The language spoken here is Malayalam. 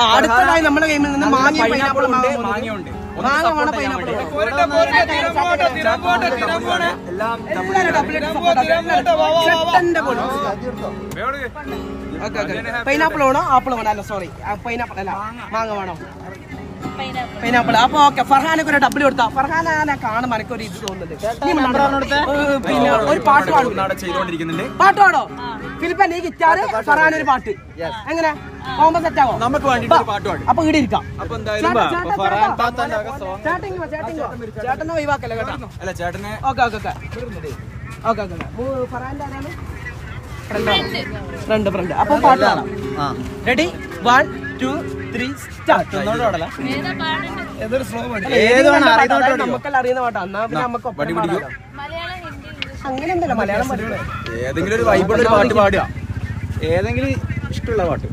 അടുത്തതായി നമ്മുടെ ഗെയിമിൽ നിന്ന് മാങ്ങ പൈനാപ്പിൾ മാങ്ങയുണ്ട്. മാങ്ങ വേണം പൈനാപ്പിൾ പൈനാപ്പിൾ വേണോ ആപ്പിൾ വേണോ? അല്ല സോറി പൈനാപ്പിൾ അല്ല മാങ്ങ വേണോ? പൈനാപ്പിൾ. അപ്പൊ ഓക്കെ ഫർഹാനൊക്കെ ഒരു ഡബിൾ കൊടുത്താ. ഫർഹാനെ കാണുമ്പോൾ എനിക്കൊരു ഇത് തോന്നുന്നുണ്ട്. പിന്നെ ഒരു പാട്ട് പാടും. പാട്ട് പാടോ ഫിലിപ്പ? നീ ഗിറ്റാറ്, ഫർഹാൻ ഒരു പാട്ട്. എങ്ങനെ പോകുമ്പോ സെറ്റ് ആവോ? നമുക്ക് വേണ്ടിട്ട് പാട്ട് പാടും. അപ്പൊ ഇവിടെ ഇരിക്കാം. ചേട്ടനെ ഒഴിവാക്കല്ലേ കേട്ടോ. അല്ല ചേട്ടനെ okay okay okay okay okay. ഫർഹാന്റെ ആരാണ്? Friend friend. അപ്പൊ പാട്ട് പാടാം. Ready 1 2 3 start. നമുക്കെല്ലാം അറിയുന്ന പാട്ടാ. എന്നാ പിന്നെ നമുക്ക് അങ്ങനെ ഉണ്ടല്ലോ മലയാളം. ഏതെങ്കിലും ഒരു വൈബുള്ള ഒരു പാട്ട് പാടുക. ഏതെങ്കിലും ഇഷ്ടമുള്ള പാട്ട്.